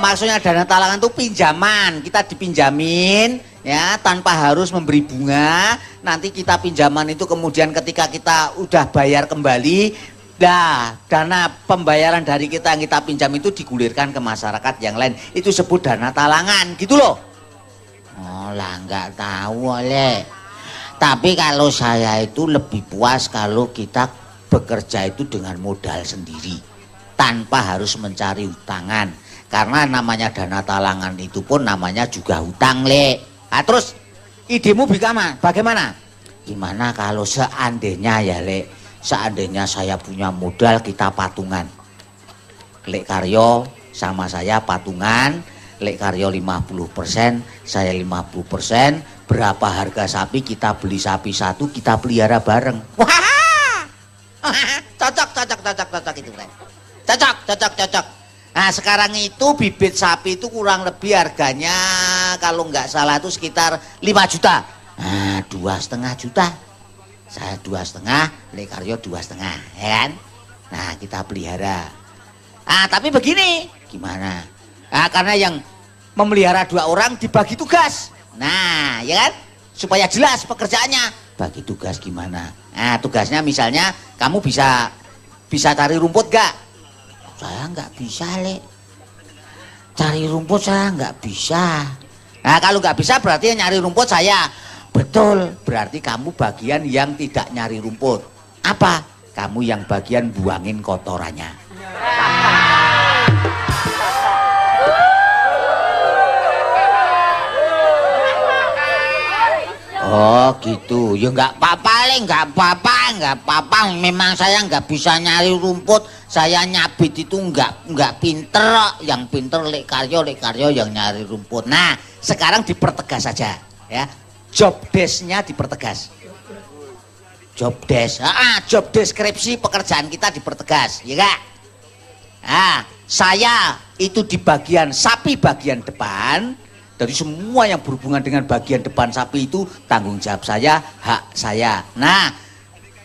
maksudnya dana talangan itu pinjaman, kita dipinjamin ya tanpa harus memberi bunga. Nanti kita pinjaman itu kemudian ketika kita udah bayar kembali, nah dana pembayaran dari kita yang kita pinjam itu digulirkan ke masyarakat yang lain. Itu sebut dana talangan gitu loh. Oh lah nggak tahu oleh. Tapi kalau saya itu lebih puas kalau kita bekerja itu dengan modal sendiri tanpa harus mencari hutangan. Karena namanya dana talangan itu pun namanya juga hutang, Le. Nah, terus idemu bagaimana? Gimana kalau seandainya ya, Le, seandainya saya punya modal kita patungan. Lek Karyo sama saya patungan, Lek Karyo 50%, saya 50%, berapa harga sapi kita beli sapi satu, kita pelihara bareng. Wah! Cocok itu, Le. Cocok. Nah sekarang itu bibit sapi itu kurang lebih harganya kalau nggak salah itu sekitar 5 juta. Nah 2,5 juta. Saya 2,5, Lek Karyo 2,5, ya kan? Nah kita pelihara. Ah tapi begini, gimana? Nah, karena yang memelihara 2 orang dibagi tugas. Nah ya kan? Supaya jelas pekerjaannya. Bagi tugas gimana? Nah tugasnya misalnya kamu bisa cari rumput gak? Saya nggak bisa, Le. Cari rumput saya nggak bisa. Nah kalau nggak bisa berarti yang nyari rumput saya. Betul, berarti kamu bagian yang tidak nyari rumput. Apa? Kamu yang bagian buangin kotorannya. Oh gitu, ya nggak apa-apa, Le, nggak apa-apa. Memang saya nggak bisa nyari rumput. Saya nyabit itu nggak pinter. Yang pinter Lek Karyo yang nyari rumput. Nah sekarang dipertegas saja ya. Job desk-nya dipertegas. Job deskripsi pekerjaan kita dipertegas, ya gak? Nah, saya itu di bagian sapi bagian depan. Dari semua yang berhubungan dengan bagian depan sapi itu tanggung jawab saya, hak saya. Nah,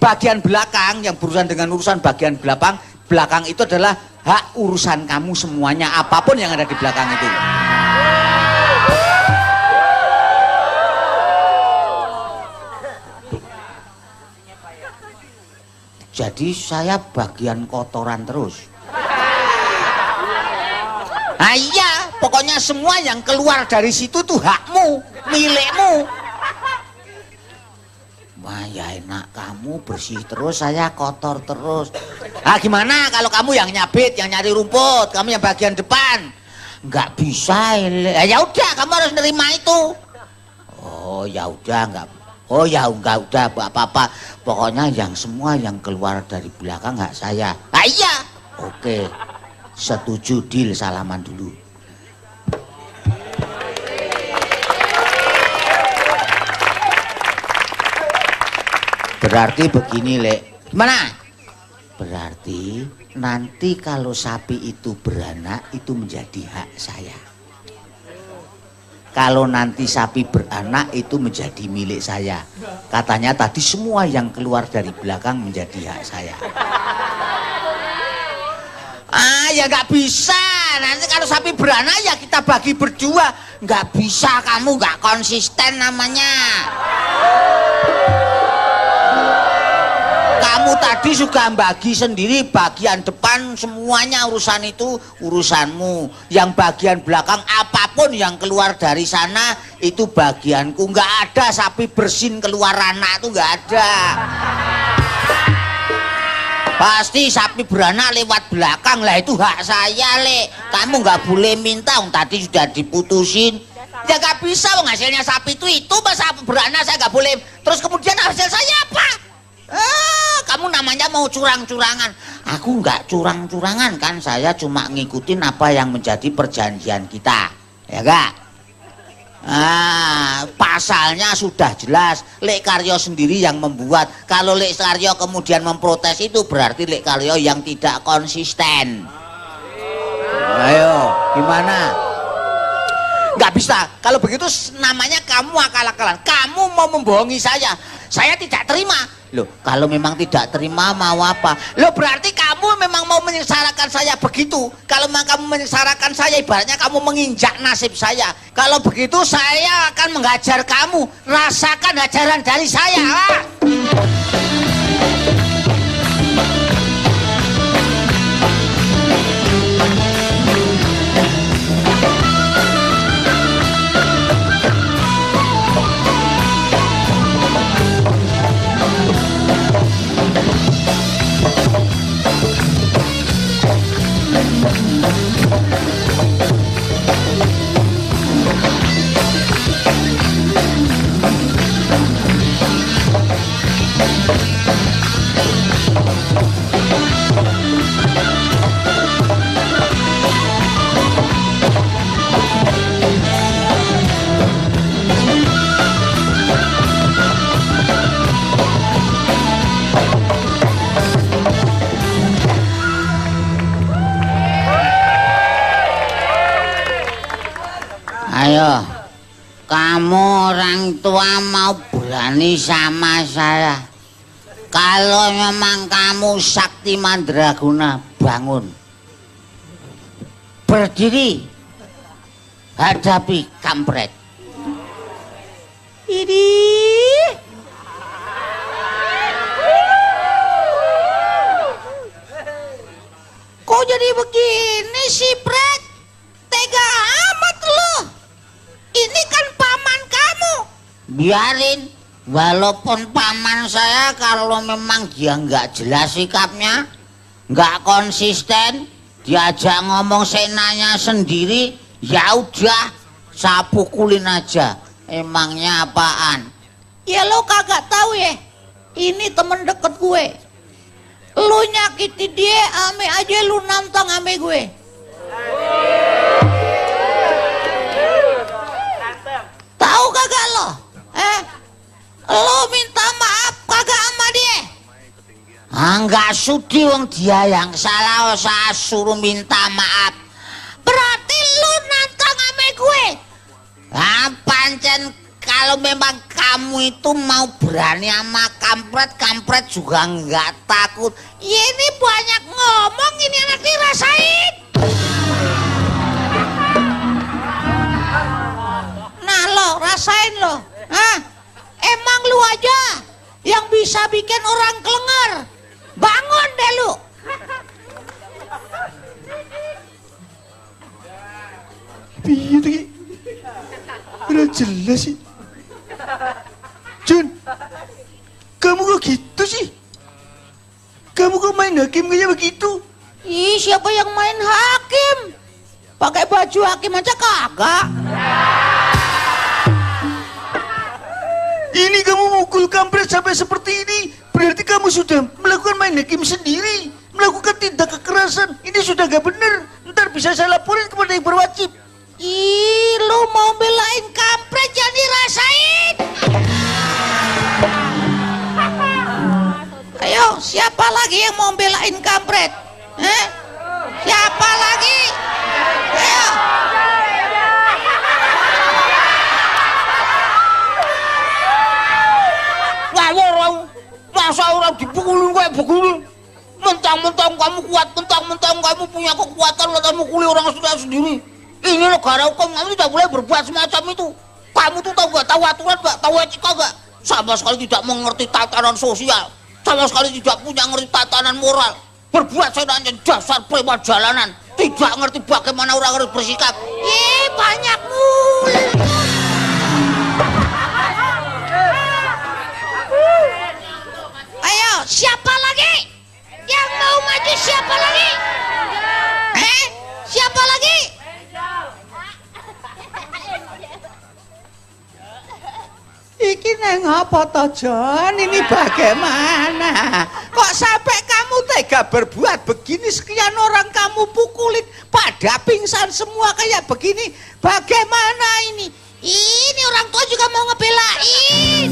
bagian belakang yang berurusan dengan urusan bagian belakang itu adalah hak urusan kamu semuanya, apapun yang ada di belakang itu. Jadi saya bagian kotoran terus. Ah iya, pokoknya semua yang keluar dari situ tuh hakmu, milikmu. Wah ya enak, kamu bersih terus, saya kotor terus. Ah gimana kalau kamu yang nyabit, yang nyari rumput, kamu yang bagian depan? Nggak bisa, ya udah kamu harus nerima itu. Oh ya udah nggak. Oh ya enggak udah apa-apa. Pokoknya yang semua yang keluar dari belakang hak saya. Ah iya. Oke. Setuju, deal, salaman dulu. Berarti begini, Lek. Gimana? Berarti nanti kalau sapi itu beranak itu menjadi hak saya. Kalau nanti sapi beranak itu menjadi milik saya. Katanya tadi semua yang keluar dari belakang menjadi hak saya. Ah ya nggak bisa. Nanti kalau sapi beranak ya kita bagi berdua. Nggak bisa, kamu nggak konsisten namanya. Kamu tadi suka bagi sendiri bagian depan semuanya urusan itu urusanmu. Yang bagian belakang apapun yang keluar dari sana itu bagianku. Nggak ada sapi bersin keluar anak itu nggak ada. Pasti sapi beranak lewat belakang lah, itu hak saya, Le. Kamu nggak boleh minta, tadi sudah diputusin. Ya nggak bisa, hasilnya sapi itu masa beranak saya nggak boleh. Terus kemudian hasil saya apa? Kamu namanya mau curang-curangan. Aku nggak curang-curangan kan, saya cuma ngikutin apa yang menjadi perjanjian kita, ya gak? Pasalnya sudah jelas, Lek Karyo sendiri yang membuat. Kalau Lek Karyo kemudian memprotes itu berarti Lek Karyo yang tidak konsisten. Ayo, gimana? Nggak bisa. Kalau begitu namanya kamu akal-akalan. Kamu mau membohongi saya. Saya tidak terima. Loh, kalau memang tidak terima mau apa? Loh, berarti kamu memang mau menyengsarakan saya begitu. Kalau memang kamu menyengsarakan saya, ibaratnya kamu menginjak nasib saya. Kalau begitu saya akan menghajar kamu. Rasakan hajaran dari saya. Ayo, kamu orang tua mau berani sama saya. Kalau memang kamu sakti mandraguna, bangun. Berdiri. Hadapi kampret. Ini. Kok jadi begini sih, Pret? Tega amat loh. Ini kan paman kamu. Biarin, walaupun paman saya, kalau memang dia nggak jelas sikapnya, nggak konsisten, diajak ngomong senanya sendiri, ya udah, saya pukulin aja. Emangnya apaan? Ya lo kagak tahu ya, ini temen deket gue. Lu nyakiti dia, ame aja lu nantang ame gue. Tahu kagak lo? Lo minta maaf kagak sama dia? Enggak sudi wong dia yang salah, saya suruh minta maaf. Berarti lu nantang ame gue. Pancen kalau memang kamu itu mau berani sama kampret, kampret juga enggak takut. Ya ini banyak ngomong, ini anak dirasain. Nah lo, rasain lo. Emang lu aja yang bisa bikin orang kelengar. Bangun deh lu. Piye tuh? Udah jelas sih. Jun, kamu kok gitu sih? Kamu kok main hakim kayak begitu? Ih, siapa yang main hakim? Pakai baju hakim aja kagak. Ini kamu mukul kampret sampai seperti ini, berarti kamu sudah melakukan main hakim sendiri, melakukan tindak kekerasan. Ini sudah gak benar. Ntar bisa saya laporin kepada yang berwajib. Ih, lu mau belain kampret jangan dirasain. Ayo, siapa lagi yang mau belain kampret? Siapa lagi? Ayo. Masa orang dipukulin kayak begini? Mentang-mentang kamu kuat, mentang-mentang kamu punya kekuatan, lo kamu mukuli orang sudah sendiri. Ini negara hukum, kamu tidak boleh berbuat semacam itu. Kamu tuh tahu gak, tahu aturan gak, tahu etika gak? Sama sekali tidak mengerti tatanan sosial, sama sekali tidak punya ngerti tatanan moral. Berbuat senangnya dasar preman jalanan, tidak ngerti bagaimana orang harus bersikap. Banyak mulu. Ayo, siapa lagi? Yang mau maju siapa lagi? Siapa lagi? Iki neng apa toh John? Ini bagaimana? Kok sampai kamu tega berbuat begini, sekian orang kamu pukulin, pada pingsan semua kayak begini? Bagaimana ini? Ini orang tua juga mau ngebelain.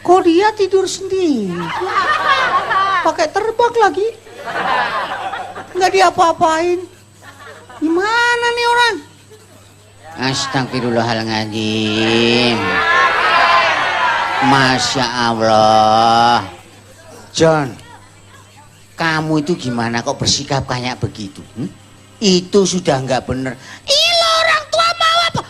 Kok dia tidur sendiri? pakai terbak lagi. Nggak diapa-apain. Gimana nih orang? Astagfirullahaladzim. Masya Allah. John, kamu itu gimana kok bersikap kayak begitu? Itu sudah nggak bener. Ilo orang tua mau apa?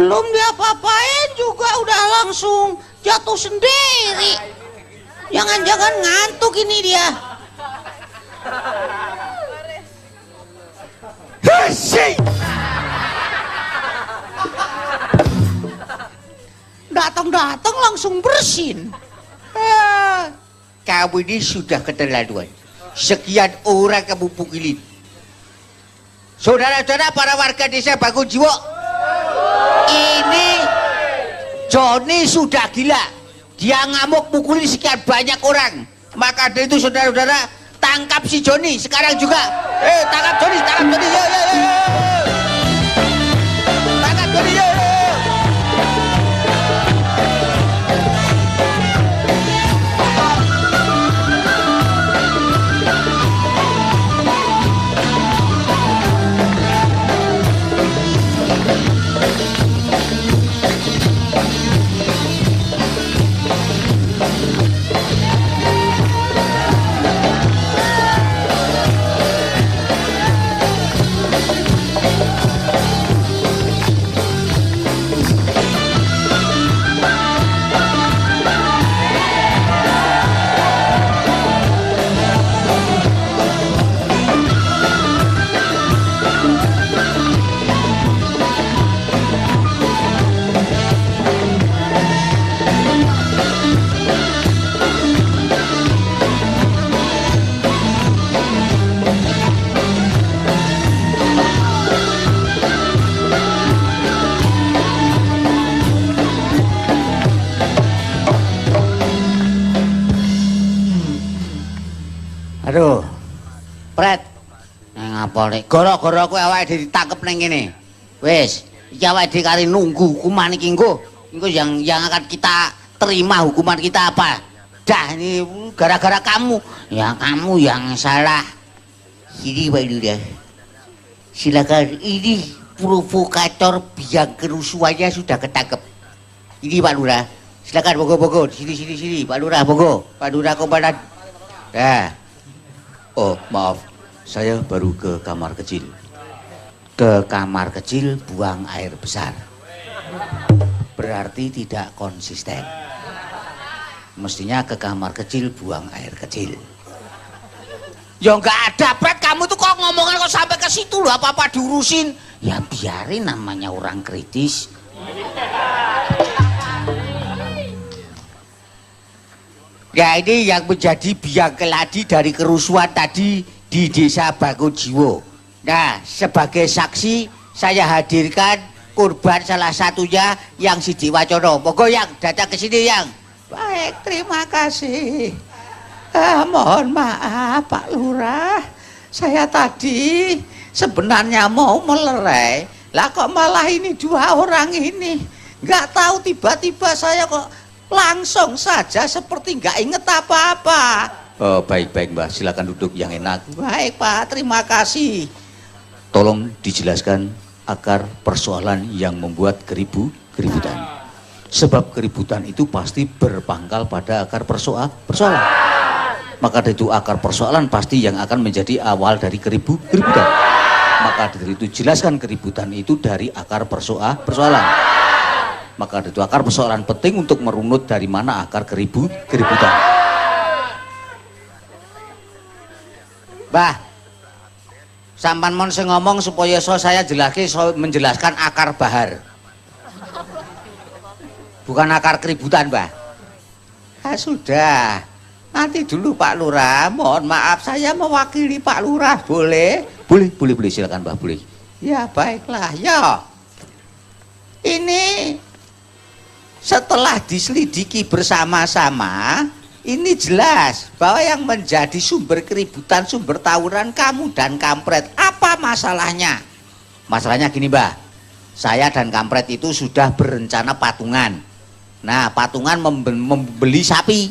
Belum diapa-apain juga udah langsung jatuh sendiri. Jangan-jangan ngantuk ini dia. Hei! Datang-datang langsung bersin. Kamu ini sudah keterlaluan. Sekian orang kamu pukilin. Saudara-saudara para warga desa Bangunjiwo, ini Joni sudah gila. Dia ngamuk pukulin sekian banyak orang. Maka dari itu saudara-saudara, tangkap si Joni sekarang juga. Tangkap Joni, yo. Tangkap Joni, yo. Aduh, Pret, ngapa nek gara-gara kowe awake dhewe ditangkep ning kene. Wis, iki awake dhewe kari nunggu hukuman iki engko. Engko yang akan kita terima hukuman kita apa? Dah ini gara-gara kamu. Ya kamu yang salah. Sini Pak Lurah. Silakan, ini provokator biang kerusuhannya sudah ketangkep. Ini Pak Lurah. Silakan bogo-bogo sini Pak Lurah bogo. Pak Lurah komandan. Dah. Oh maaf, saya baru ke kamar kecil. Ke kamar kecil buang air besar. Berarti tidak konsisten. Mestinya ke kamar kecil buang air kecil. Ya nggak ada, Pret, kamu tuh kok ngomongan kok sampai ke situ loh, apa-apa diurusin. Ya biarin, namanya orang kritis. Ya ini yang menjadi biang keladi dari kerusuhan tadi di desa Bangunjiwo. Nah, sebagai saksi saya hadirkan korban salah satunya yang si Dewacono. Monggo yang datang ke sini yang. Baik, terima kasih. Mohon maaf Pak Lurah. Saya tadi sebenarnya mau melerai. Lah kok malah ini dua orang ini. Nggak tahu tiba-tiba saya kok langsung saja seperti nggak inget apa-apa. Oh baik Mbak, silakan duduk yang enak. Baik Pak, terima kasih. Tolong dijelaskan akar persoalan yang membuat keributan. Sebab keributan itu pasti berpangkal pada akar persoalan. Maka dari itu akar persoalan pasti yang akan menjadi awal dari keributan. Maka dari itu jelaskan keributan itu dari akar persoalan. Maka itu akar persoalan penting untuk merunut dari mana akar keributan. Bah, sampan mon sing ngomong supaya saya menjelaskan akar bahar. Bukan akar keributan, Mbah. Sudah. Nanti dulu Pak Lurah. Mohon maaf saya mewakili Pak Lurah, boleh? Boleh, silakan Mbah, boleh. Ya, baiklah. Ya. Ini setelah diselidiki bersama-sama, ini jelas bahwa yang menjadi sumber keributan, sumber tawuran kamu dan kampret. Apa masalahnya? Masalahnya gini, Mbah. saya dan kampret itu sudah berencana patungan. Nah, patungan membeli sapi.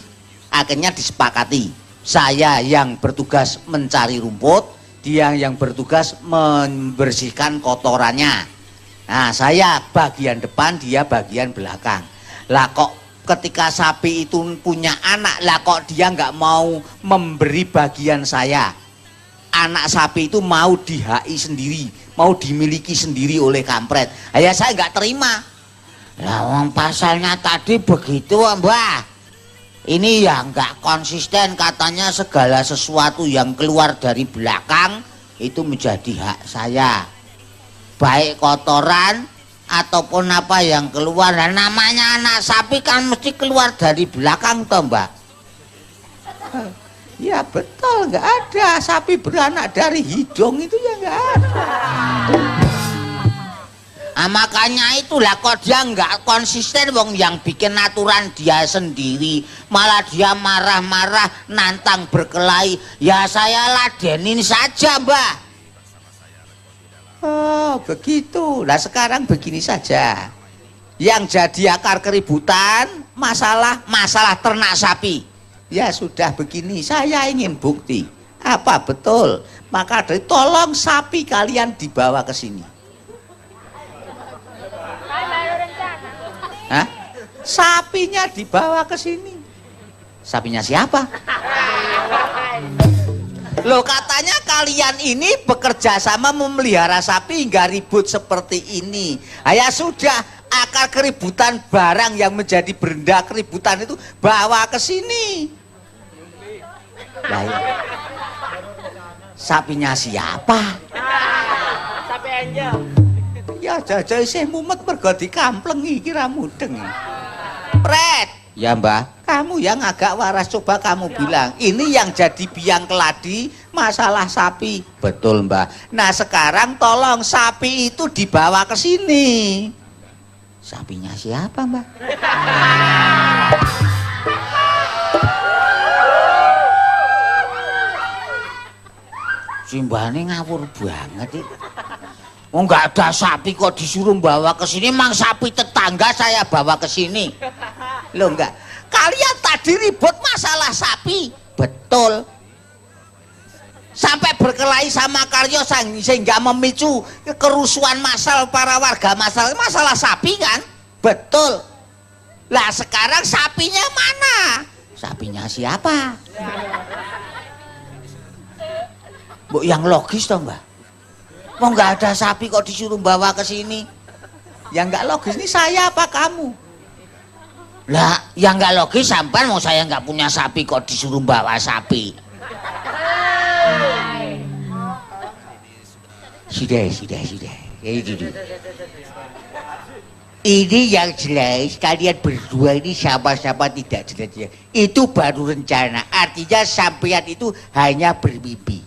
Akhirnya disepakati. Saya yang bertugas mencari rumput, dia yang bertugas membersihkan kotorannya. Nah, saya bagian depan, dia bagian belakang. Lah kok ketika sapi itu punya anak, lah kok dia nggak mau memberi bagian saya? Anak sapi itu mau di-HI sendiri, mau dimiliki sendiri oleh kampret. Ya saya nggak terima. Lah wong pasalnya tadi begitu, Mbah. Ini ya nggak konsisten, katanya segala sesuatu yang keluar dari belakang itu menjadi hak saya. Baik kotoran ataupun apa yang keluar. Nah, namanya anak sapi kan mesti keluar dari belakang toh, Mbak. Ya betul, nggak ada sapi beranak dari hidung itu ya nggak ada. Nah, makanya itulah kok dia nggak konsisten, wong yang bikin aturan dia sendiri, malah dia marah-marah nantang berkelahi. Ya saya ladenin saja, Mbak. Oh begitu. Nah sekarang begini saja, yang jadi akar keributan masalah ternak sapi. Ya sudah begini, saya ingin bukti. Apa betul? Maka dari tolong sapi kalian dibawa ke sini. Hah? Sapinya dibawa ke sini. Sapinya siapa? Loh, katanya kalian ini bekerja sama memelihara sapi hingga ribut seperti ini. Ya sudah, akar keributan barang yang menjadi benda keributan itu bawa ke sini. Lah, sapinya siapa? Sapi Angel. Ya jajal isih mumet mergo dikamplengi kira mudeng. Pret. Ya, Mbah. Kamu yang agak waras, coba kamu bilang. Ini yang jadi biang keladi masalah sapi. Betul, Mbah. Nah sekarang tolong sapi itu dibawa ke sini. Sapinya siapa, Mbah? Simbahane ngawur banget iki. Oh, nggak ada sapi kok disuruh bawa ke sini, mang sapi tetangga saya bawa ke sini. Loh enggak, kalian tadi ribut masalah sapi. Betul. Sampai berkelahi sama Karyo sehingga memicu kerusuhan massal para warga masalah sapi kan? Betul. Lah sekarang sapinya mana? Sapinya siapa? Bu, yang logis toh, Mbak. Mau nggak ada sapi kok disuruh bawa ke sini? Yang nggak logis ini saya apa kamu? Lah, yang nggak logis sampean, mau saya nggak punya sapi kok disuruh bawa sapi. Sudah. Ini yang jelas kalian berdua ini sama-sama tidak jelas. Itu baru rencana. Artinya sampean itu hanya bermimpi.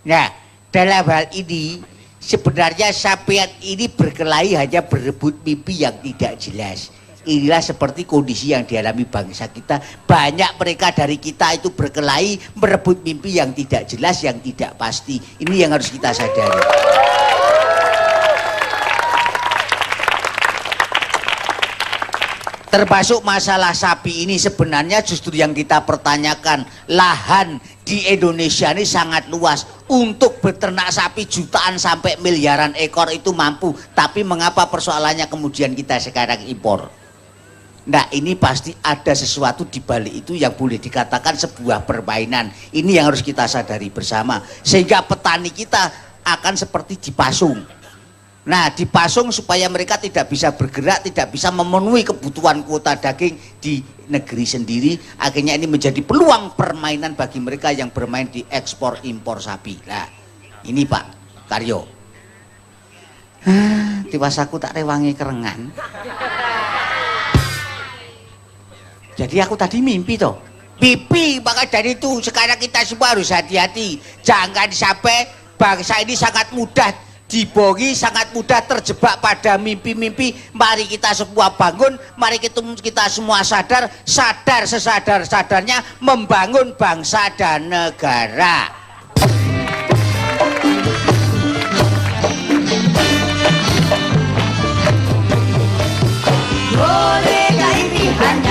Nah, dalam hal ini sebenarnya sampean ini berkelahi hanya berebut mimpi yang tidak jelas. Inilah seperti kondisi yang dialami bangsa kita. Banyak mereka dari kita itu berkelahi merebut mimpi yang tidak jelas, yang tidak pasti. Ini yang harus kita sadari. Termasuk masalah sapi ini sebenarnya justru yang kita pertanyakan. Lahan di Indonesia ini sangat luas. Untuk beternak sapi jutaan sampai miliaran ekor itu mampu. Tapi mengapa persoalannya kemudian kita sekarang impor? Nah, ini pasti ada sesuatu di balik itu yang boleh dikatakan sebuah permainan. Ini yang harus kita sadari bersama. Sehingga petani kita akan seperti dipasung. Nah, dipasung supaya mereka tidak bisa bergerak, tidak bisa memenuhi kebutuhan kuota daging di negeri sendiri. Akhirnya ini menjadi peluang permainan bagi mereka yang bermain di ekspor impor sapi. Nah, ini Pak Karyo. Tiwasaku tak rewangi kerengan. Jadi aku tadi mimpi toh. Mimpi, maka dari itu sekarang kita semua harus hati-hati. Jangan sampai bangsa ini sangat mudah dibohongi, sangat mudah terjebak pada mimpi-mimpi. Mari kita semua bangun, mari kita semua sadar sesadar-sadarnya membangun bangsa dan negara. hanya